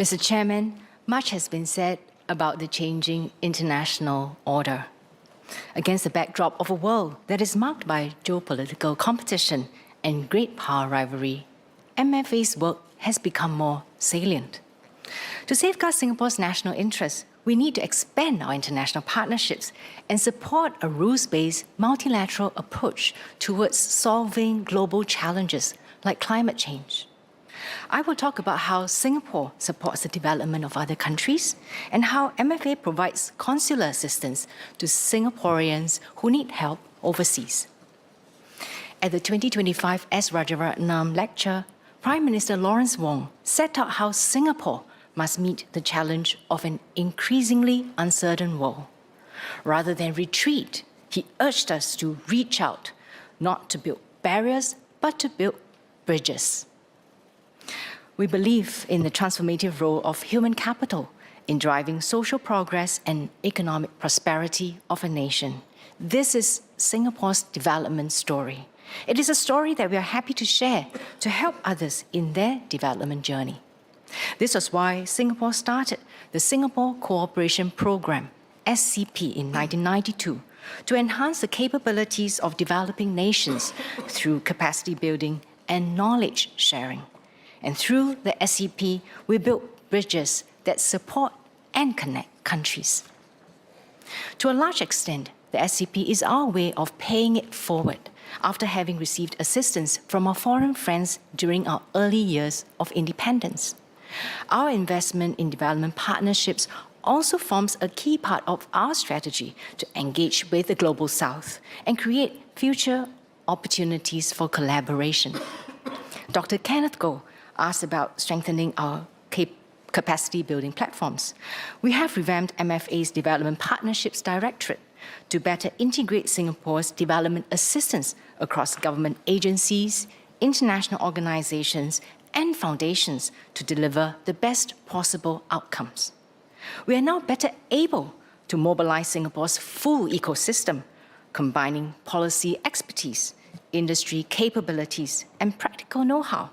Mr. Chairman, much has been said about the changing international order. Against the backdrop of a world that is marked by geopolitical competition and great power rivalry, MFA's work has become more salient. To safeguard Singapore's national interests, we need to expand our international partnerships and support a rules-based multilateral approach towards solving global challenges like climate change. I will talk about how Singapore supports the development of other countries and how MFA provides consular assistance to Singaporeans who need help overseas. At the 2025 S. Rajaratnam lecture, Prime Minister Lawrence Wong set out how Singapore must meet the challenge of an increasingly uncertain world. Rather than retreat, he urged us to reach out, not to build barriers, but to build bridges. We believe in the transformative role of human capital in driving social progress and economic prosperity of a nation. This is Singapore's development story. It is a story that we are happy to share to help others in their development journey. This was why Singapore started the Singapore Cooperation Programme, SCP, in 1992 to enhance the capabilities of developing nations through capacity building and knowledge sharing. And through the SCP, we built bridges that support and connect countries. To a large extent, the SCP is our way of paying it forward after having received assistance from our foreign friends during our early years of independence. Our investment in development partnerships also forms a key part of our strategy to engage with the Global South and create future opportunities for collaboration. Dr. Kenneth Goh asked about strengthening our capacity building platforms. We have revamped MFA's Development Partnerships Directorate to better integrate Singapore's development assistance across government agencies, international organizations, and foundations to deliver the best possible outcomes. We are now better able to mobilize Singapore's full ecosystem, combining policy expertise, industry capabilities, and practical know-how,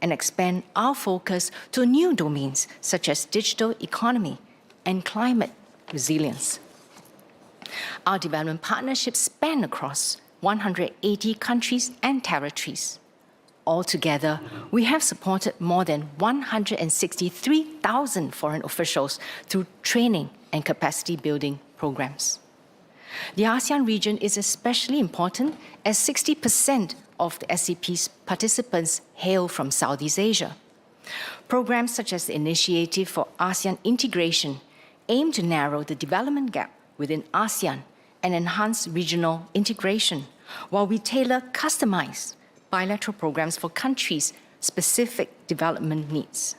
and expand our focus to new domains such as digital economy and climate resilience. Our development partnerships span across 180 countries and territories. Altogether, we have supported more than 163,000 foreign officials through training and capacity building programs. The ASEAN region is especially important as 60% of the SCP's participants hail from Southeast Asia. Programs such as the Initiative for ASEAN Integration aim to narrow the development gap within ASEAN and enhance regional integration, while we tailor customized bilateral programs for countries' specific development needs.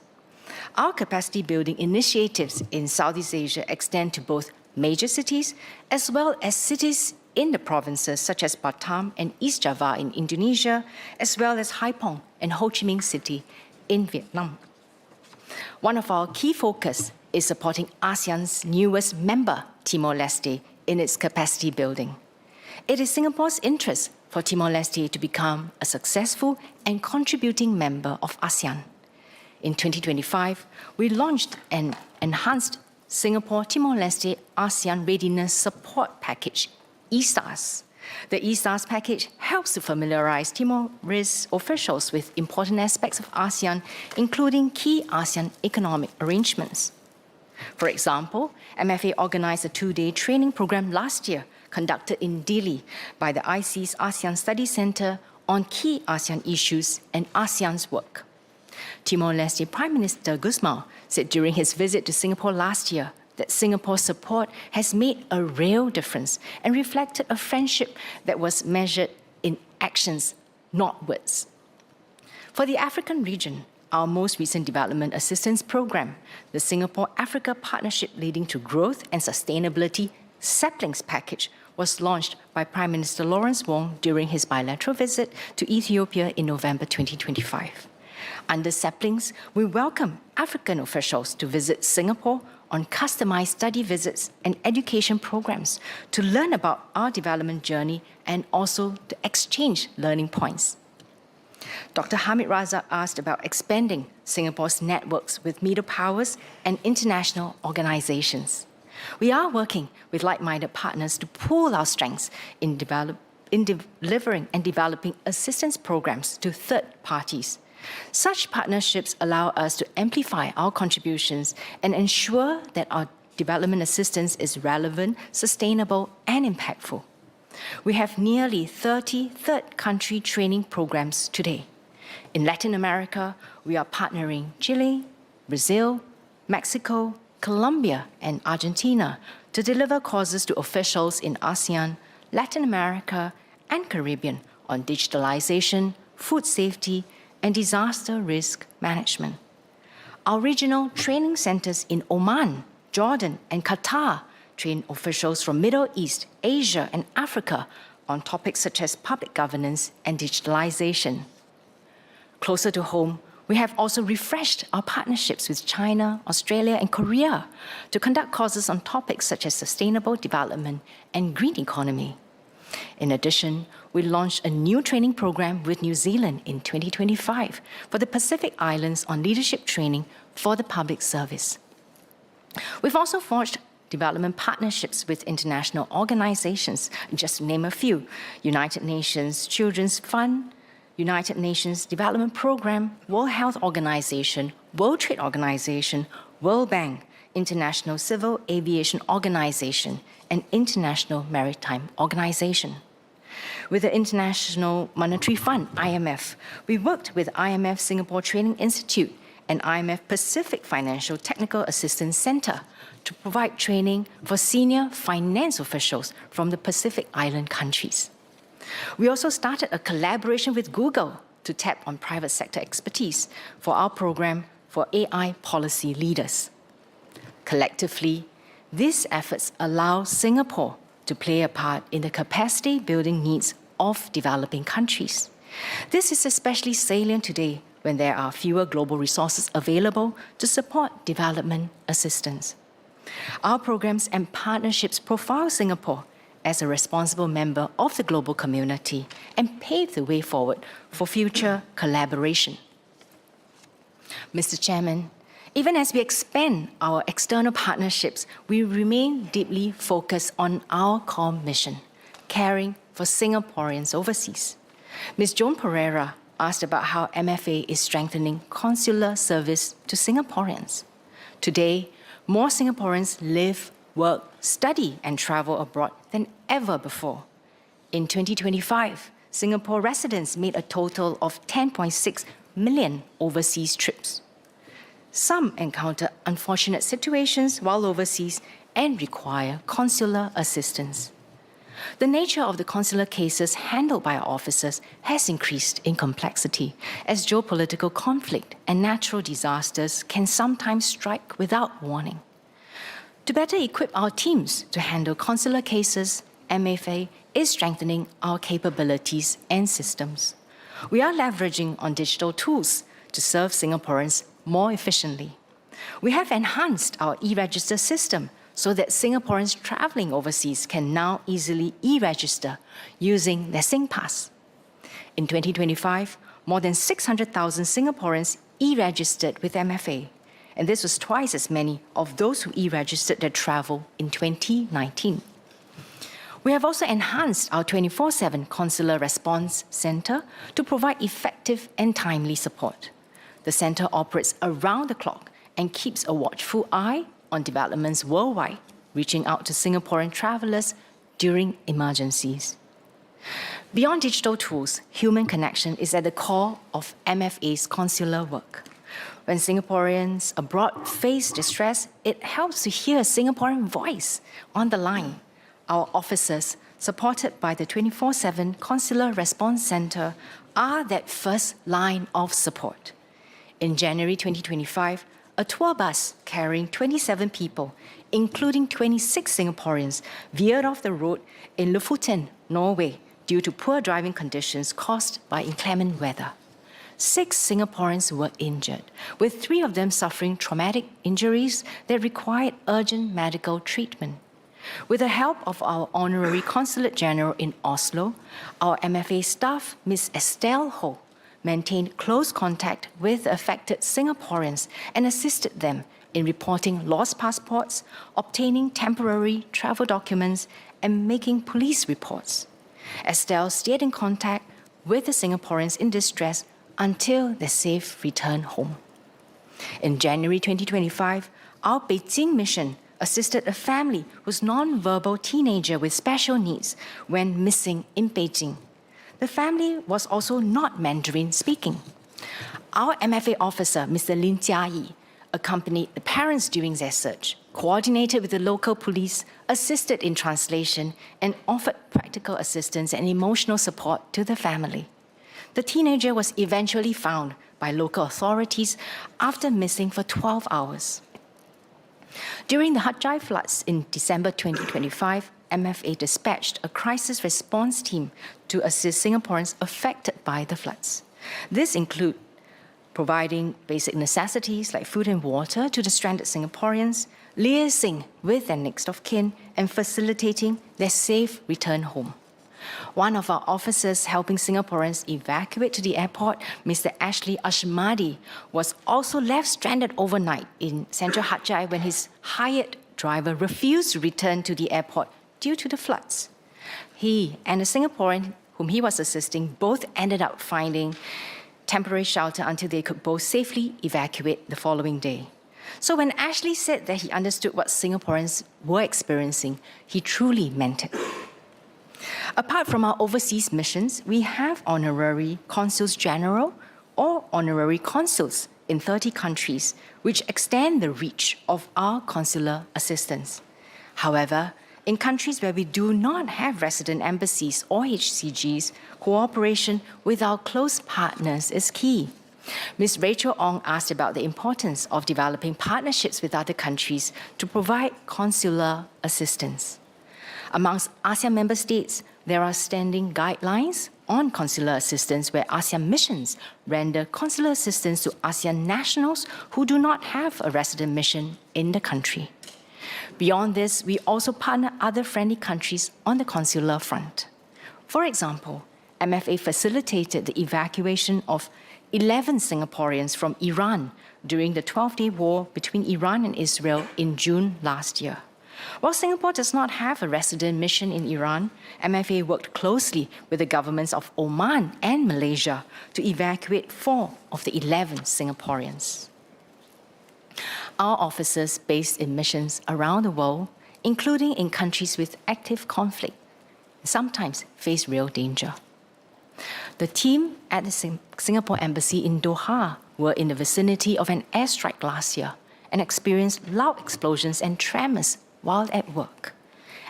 Our capacity building initiatives in Southeast Asia extend to both major cities as well as cities in the provinces such as Batam and East Java in Indonesia, as well as Haiphong and Ho Chi Minh City in Vietnam. One of our key focus is supporting ASEAN's newest member, Timor-Leste, in its capacity building. It is Singapore's interest for Timor-Leste to become a successful and contributing member of ASEAN. In 2025, we launched an enhanced Singapore Timor-Leste ASEAN Readiness Support Package, ESTAS. The ESTAS package helps to familiarize Timorese officials with important aspects of ASEAN, including key ASEAN economic arrangements. For example, MFA organized a 2-day training program last year conducted in Dili by the IC's ASEAN Study Center on key ASEAN issues and ASEAN's work. Timor-Leste Prime Minister Gusmao said during his visit to Singapore last year that Singapore's support has made a real difference and reflected a friendship that was measured in actions, not words. For the African region, our most recent development assistance program, the Singapore-Africa Partnership Leading to Growth and Sustainability Saplings Package, was launched by Prime Minister Lawrence Wong during his bilateral visit to Ethiopia in November 2025. Under Saplings, we welcome African officials to visit Singapore on customized study visits and education programs to learn about our development journey and also to exchange learning points. Dr. Hamid Raza asked about expanding Singapore's networks with middle powers and international organizations. We are working with like-minded partners to pool our strengths in delivering and developing assistance programs to third parties. Such partnerships allow us to amplify our contributions and ensure that our development assistance is relevant, sustainable, and impactful. We have nearly 30 third country training programs today. In Latin America, we are partnering Chile, Brazil, Mexico, Colombia, and Argentina to deliver courses to officials in ASEAN, Latin America, and Caribbean on digitalization, food safety, and disaster risk management. Our regional training centers in Oman, Jordan, and Qatar train officials from Middle East, Asia, and Africa on topics such as public governance and digitalization. Closer to home, we have also refreshed our partnerships with China, Australia, and Korea to conduct courses on topics such as sustainable development and green economy. In addition, we launched a new training program with New Zealand in 2025 for the Pacific Islands on leadership training for the public service. We've also forged development partnerships with international organizations, just to name a few: United Nations Children's Fund, United Nations Development Programme, World Health Organization, World Trade Organization, World Bank, International Civil Aviation Organization, and International Maritime Organization. With the International Monetary Fund, IMF, we worked with IMF Singapore Training Institute and IMF Pacific Financial Technical Assistance Center to provide training for senior finance officials from the Pacific Island countries. We also started a collaboration with Google to tap on private sector expertise for our program for AI policy leaders. Collectively, these efforts allow Singapore to play a part in the capacity building needs of developing countries. This is especially salient today when there are fewer global resources available to support development assistance. Our programs and partnerships profile Singapore as a responsible member of the global community and pave the way forward for future collaboration. Mr. Chairman, even as we expand our external partnerships, we remain deeply focused on our core mission, caring for Singaporeans overseas. Ms. Joan Pereira asked about how MFA is strengthening consular service to Singaporeans. Today, more Singaporeans live, work, study, and travel abroad than ever before. In 2025, Singapore residents made a total of 10.6 million overseas trips. Some encounter unfortunate situations while overseas and require consular assistance. The nature of the consular cases handled by our officers has increased in complexity, as geopolitical conflict and natural disasters can sometimes strike without warning. To better equip our teams to handle consular cases, MFA is strengthening our capabilities and systems. We are leveraging on digital tools to serve Singaporeans more efficiently. We have enhanced our e-register system so that Singaporeans traveling overseas can now easily e-register using their SingPass. In 2025, more than 600,000 Singaporeans e-registered with MFA, and this was twice as many of those who e-registered their travel in 2019. We have also enhanced our 24/7 Consular Response Center to provide effective and timely support. The center operates around the clock and keeps a watchful eye on developments worldwide, reaching out to Singaporean travelers during emergencies. Beyond digital tools, human connection is at the core of MFA's consular work. When Singaporeans abroad face distress, it helps to hear a Singaporean voice on the line. Our officers, supported by the 24/7 Consular Response Center, are that first line of support. In January 2025, a tour bus carrying 27 people, including 26 Singaporeans, veered off the road in Lofoten, Norway, due to poor driving conditions caused by inclement weather. 6 Singaporeans were injured, with 3 of them suffering traumatic injuries that required urgent medical treatment. With the help of our Honorary Consulate General in Oslo, our MFA staff, Ms. Estelle Ho, maintained close contact with affected Singaporeans and assisted them in reporting lost passports, obtaining temporary travel documents, and making police reports. Estelle stayed in contact with the Singaporeans in distress until their safe return home. In January 2025, our Beijing mission assisted a family whose non-verbal teenager with special needs went missing in Beijing. The family was also not Mandarin speaking. Our MFA officer, Mr. Lin Jiayi, accompanied the parents during their search, coordinated with the local police, assisted in translation, and offered practical assistance and emotional support to the family. The teenager was eventually found by local authorities after missing for 12 hours. During the Hat Yai floods in December 2025, MFA dispatched a crisis response team to assist Singaporeans affected by the floods. This includes providing basic necessities like food and water to the stranded Singaporeans, liaising with their next of kin, and facilitating their safe return home. One of our officers helping Singaporeans evacuate to the airport, Mr. Ashley Ashmadi, was also left stranded overnight in central Hat Yai when his hired driver refused to return to the airport due to the floods. He and the Singaporean whom he was assisting both ended up finding temporary shelter until they could both safely evacuate the following day. So when Ashley said that he understood what Singaporeans were experiencing, he truly meant it. Apart from our overseas missions, we have honorary consuls general or honorary consuls in 30 countries, which extend the reach of our consular assistance. However, in countries where we do not have resident embassies or HCGs, cooperation with our close partners is key. Ms. Rachel Ong asked about the importance of developing partnerships with other countries to provide consular assistance. Amongst ASEAN member states, there are standing guidelines on consular assistance where ASEAN missions render consular assistance to ASEAN nationals who do not have a resident mission in the country. Beyond this, we also partner other friendly countries on the consular front. For example, MFA facilitated the evacuation of 11 Singaporeans from Iran during the 12-day war between Iran and Israel in June last year. While Singapore does not have a resident mission in Iran, MFA worked closely with the governments of Oman and Malaysia to evacuate 4 of the 11 Singaporeans. Our officers based in missions around the world, including in countries with active conflict, sometimes face real danger. The team at the Singapore Embassy in Doha were in the vicinity of an airstrike last year and experienced loud explosions and tremors while at work.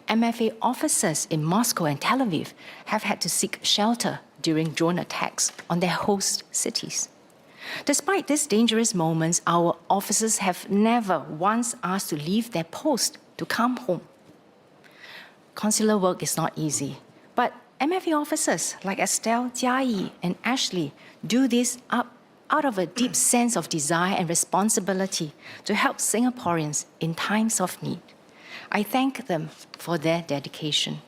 MFA officers in Moscow and Tel Aviv have had to seek shelter during drone attacks on their host cities. Despite these dangerous moments, our officers have never once asked to leave their post to come home. Consular work is not easy, but MFA officers like Estelle, Jiayi, and Ashley do this out of a deep sense of desire and responsibility to help Singaporeans in times of need. I thank them for their dedication.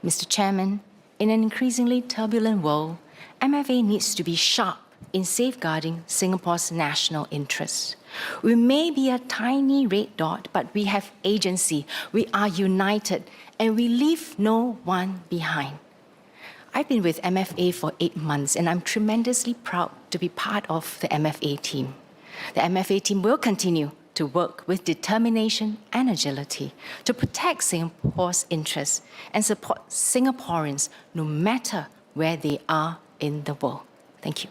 Mr. Chairman, in an increasingly turbulent world, MFA needs to be sharp in safeguarding Singapore's national interests. We may be a tiny red dot, but we have agency, we are united, and we leave no one behind. I've been with MFA for 8 months, and I'm tremendously proud to be part of the MFA team. The MFA team will continue to work with determination and agility to protect Singapore's interests and support Singaporeans no matter where they are in the world. Thank you.